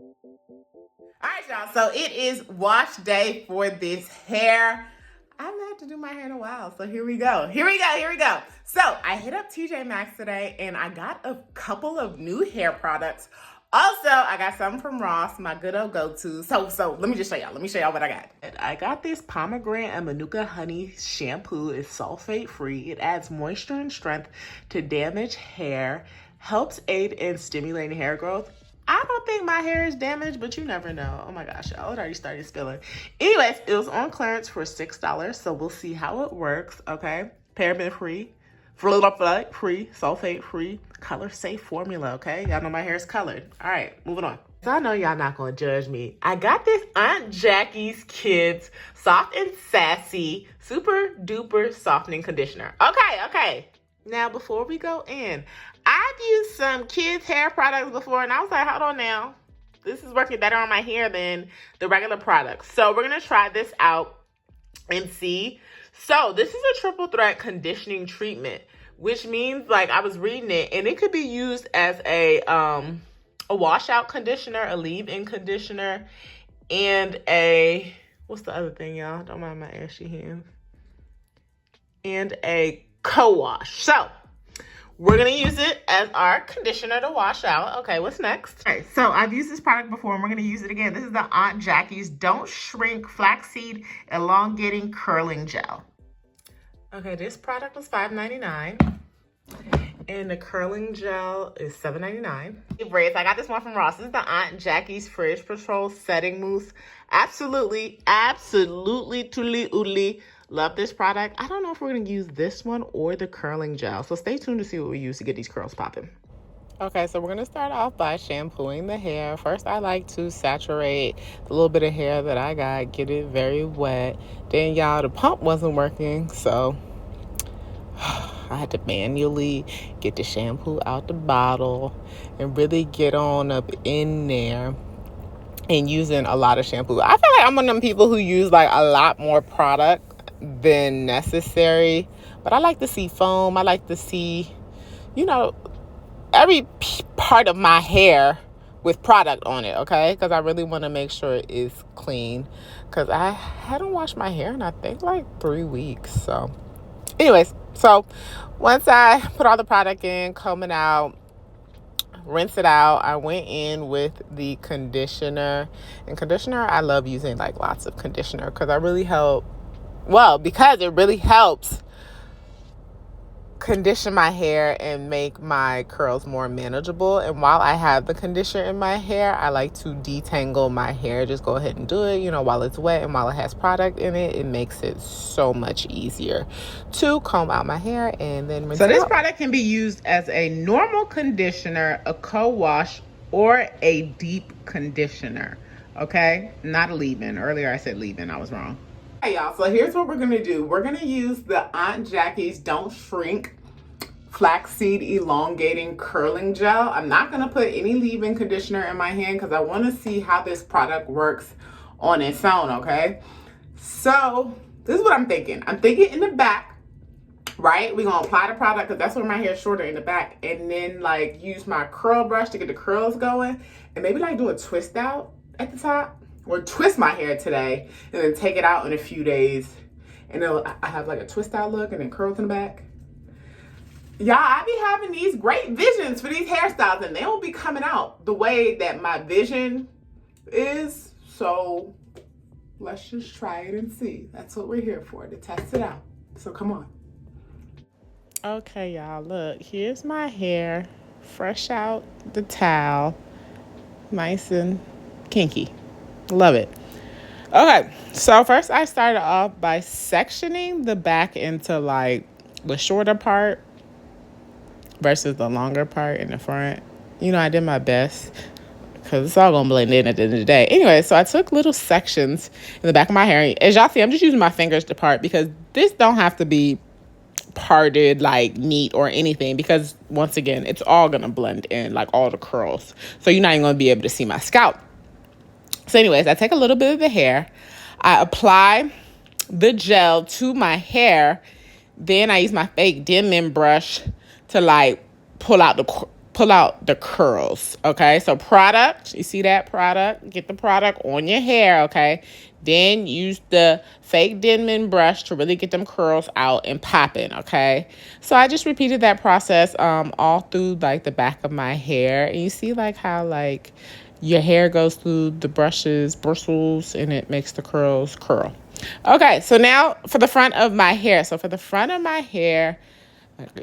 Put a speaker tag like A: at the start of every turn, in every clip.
A: All right, y'all. So it is wash day for this hair. I haven't had to do my hair in a while, so here we go. So I hit up TJ Maxx today, and I got a couple of new hair products. Also, I got some from Ross, my good old go-to. So let me just show y'all. Let me show y'all what I got. I got this pomegranate and manuka honey shampoo. It's sulfate-free. It adds moisture and strength to damaged hair, helps aid in stimulating hair growth. I don't think my hair is damaged, but you never know. Oh my gosh, y'all, it already started spilling. Anyways, it was on clearance for $6, so we'll see how it works, okay? Paraben-free, free, sulfate-free, color-safe formula, okay? Y'all know my hair is colored. All right, moving on. So I know y'all not gonna judge me. I got this Aunt Jackie's Kids Soft and Sassy Super Duper Softening Conditioner. Okay. Now, before we go in, I've used some kids' hair products before, and I was like, hold on now. This is working better on my hair than the regular products. So we're going to try this out and see. So this is a triple threat conditioning treatment, which means, like, I was reading it, and it could be used as a washout conditioner, a leave-in conditioner, and a, what's the other thing, y'all? Don't mind my ashy hands. And a co-wash. So we're going to use it as our conditioner to wash out. Okay, what's next? All right, so I've used this product before, and we're going to use it again. This is the Aunt Jackie's Don't Shrink Flaxseed Elongating Curling Gel. Okay, this product was $5.99, and the curling gel is $7.99. Braids, I got this one from Ross. This is the Aunt Jackie's Fridge Patrol Setting Mousse. Absolutely, tuli oodly. Love this product. I don't know if we're going to use this one or the curling gel. So stay tuned to see what we use to get these curls popping. Okay, so we're going to start off by shampooing the hair. First, I like to saturate the little bit of hair that I got, get it very wet. Then, y'all, the pump wasn't working, so I had to manually get the shampoo out the bottle and really get on up in there and using a lot of shampoo. I feel like I'm one of them people who use like a lot more product than necessary, but I like to see foam. I like to see, you know, every part of my hair with product on it, okay? Because I really want to make sure it is clean, because I hadn't washed my hair in I think like 3 weeks. So anyways, so once I put all the product in, comb it out, rinse it out, I went in with the conditioner. And conditioner, I love using like lots of conditioner because it really helps condition my hair and make my curls more manageable. And while I have the conditioner in my hair, I like to detangle my hair. Just go ahead and do it, while it's wet and while it has product in it. It makes it so much easier to comb out my hair and then rinse it out. So this product can be used as a normal conditioner, a co-wash, or a deep conditioner, okay? Not a leave-in. Earlier I said leave-in. I was wrong. Hey y'all, so here's what we're gonna do. We're gonna use the Aunt Jackie's Don't Shrink Flaxseed Elongating Curling Gel. I'm not gonna put any leave-in conditioner in my hand because I wanna see how this product works on its own, okay? So this is what I'm thinking. I'm thinking in the back, right? We're gonna apply the product because that's where my hair is shorter, in the back, and then like use my curl brush to get the curls going, and maybe like do a twist out at the top. Or twist my hair today and then take it out in a few days, and then I have like a twist out look and then curls in the back. Y'all, I be having these great visions for these hairstyles, and they don't be coming out the way that my vision is. So let's just try it and see. That's what we're here for, to test it out. So come on. Okay, y'all, look, here's my hair, fresh out the towel, nice and kinky. Love it. Okay, so first I started off by sectioning the back into like the shorter part versus the longer part in the front. I did my best because it's all gonna blend in at the end of the day. Anyway, so I took little sections in the back of my hair. As y'all see, I'm just using my fingers to part because this don't have to be parted like neat or anything, because once again, it's all gonna blend in, like all the curls. So you're not even gonna be able to see my scalp. So anyways, I take a little bit of the hair, I apply the gel to my hair, then I use my fake dim in brush to like pull out pull out the curls, okay? So product, you see that product? Get the product on your hair, okay? Then use the fake Denman brush to really get them curls out and popping, okay? So I just repeated that process all through like the back of my hair. And you see like how like your hair goes through the bristles, and it makes the curls curl. Okay, so now for the front of my hair. So for the front of my hair,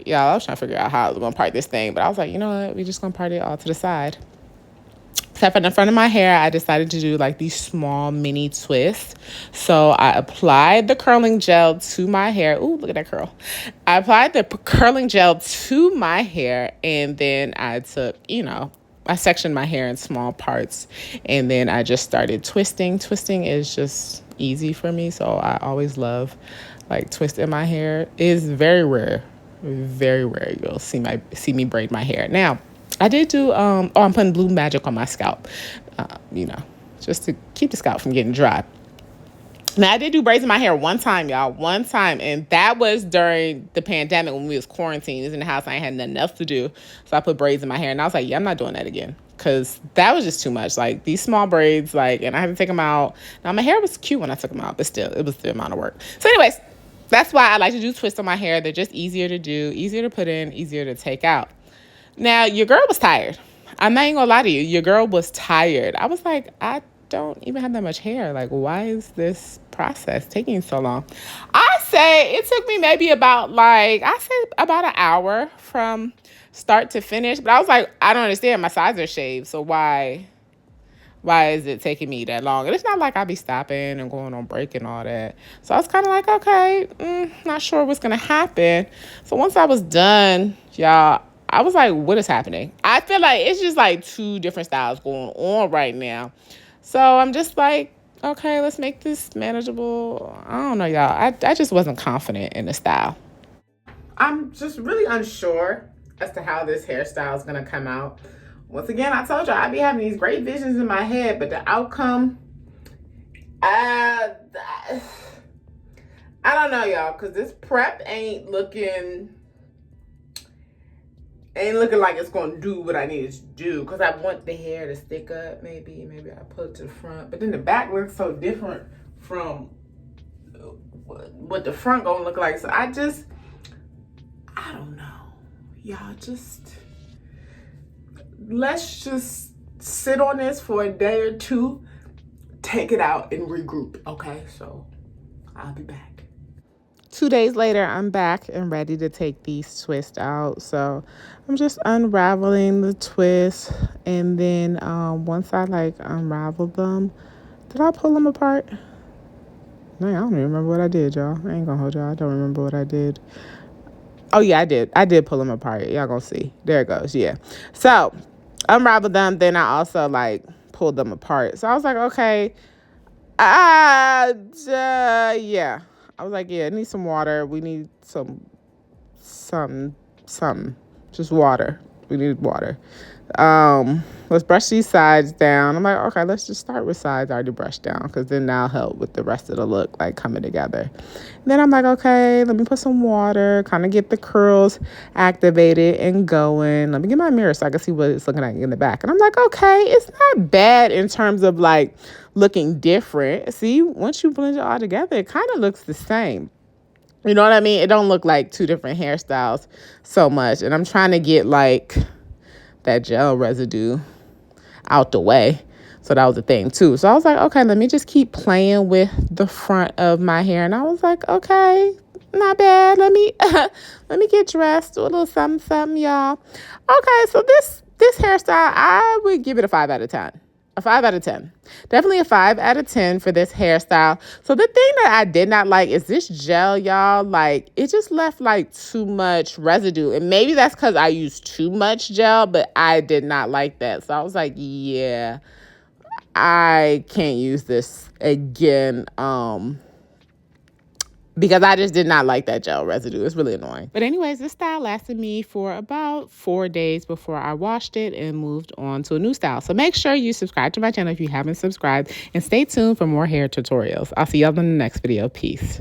A: y'all, I was trying to figure out how I was going to part this thing, but I was like, you know what? We're just going to part it all to the side. So for the front of my hair, I decided to do like these small mini twists. So I applied the curling gel to my hair. Ooh, look at that curl. I applied the curling gel to my hair, and then I took, I sectioned my hair in small parts, and then I just started twisting. Twisting is just easy for me, so I always love like twisting my hair. It is very rare. Very rare you'll see me braid my hair. Now, I did do, I'm putting Blue Magic on my scalp, just to keep the scalp from getting dry. Now, I did do braids in my hair one time, y'all, and that was during the pandemic when we was quarantined. I was in the house, I ain't had nothing else to do, so I put braids in my hair, and I was like, yeah, I'm not doing that again, because that was just too much, like, these small braids, like, and I had to take them out. Now, my hair was cute when I took them out, but still, it was the amount of work. So anyways, that's why I like to do twists on my hair. They're just easier to do, easier to put in, easier to take out. Now, your girl was tired. I'm not even gonna lie to you. Your girl was tired. I was like, I don't even have that much hair. Like, why is this process taking so long? I say it took me maybe about an hour from start to finish. But I was like, I don't understand. My sides are shaved. So why is it taking me that long? And it's not like I be stopping and going on break and all that. So I was kind of like, okay, not sure what's going to happen. So once I was done, y'all, I was like, what is happening? I feel like it's just like two different styles going on right now. So I'm just like, okay, let's make this manageable. I don't know, y'all. I just wasn't confident in the style. I'm just really unsure as to how this hairstyle is going to come out. Once again, I told y'all I be having these great visions in my head, but the outcome, I don't know, y'all, because this prep ain't looking like it's going to do what I need it to do, because I want the hair to stick up. Maybe I put it to the front, but then the back looks so different from what the front going to look like. So I don't know. Y'all, let's just sit on this for a day or two, take it out and regroup, okay? So I'll be back. 2 days later, I'm back and ready to take these twists out. So I'm just unraveling the twist, and then once I unravel them, did I pull them apart? No, I don't even remember what I did, y'all. I ain't gonna hold y'all. I don't remember what I did. Oh yeah, I did pull them apart. Y'all gonna see. There it goes. Yeah. So unraveled them. Then I also pulled them apart. So I was like, okay. Yeah. I was like, yeah, I need some water. We need some, just water. We need water. Let's brush these sides down. I'm like, okay, let's just start with sides already brushed down, because then that'll help with the rest of the look, coming together. And then I'm like, okay, let me put some water, kind of get the curls activated and going. Let me get my mirror so I can see what it's looking like in the back. And I'm like, okay, it's not bad in terms of looking different. See, once you blend it all together, it kind of looks the same. You know what I mean? It don't look like two different hairstyles so much. And I'm trying to get that gel residue out the way. So that was the thing too. So I was like, okay, let me just keep playing with the front of my hair. And I was like, okay, not bad. Let me get dressed, do a little something, y'all. Okay, so this hairstyle, I would give it a 5 out of 10. A 5 out of 10. Definitely a 5 out of 10 for this hairstyle. So the thing that I did not like is this gel, y'all. It just left too much residue. And maybe that's because I used too much gel, but I did not like that. So I was like, yeah, I can't use this again. Because I just did not like that gel residue. It's really annoying. But anyways, this style lasted me for about 4 days before I washed it and moved on to a new style. So make sure you subscribe to my channel if you haven't subscribed, and stay tuned for more hair tutorials. I'll see y'all in the next video. Peace.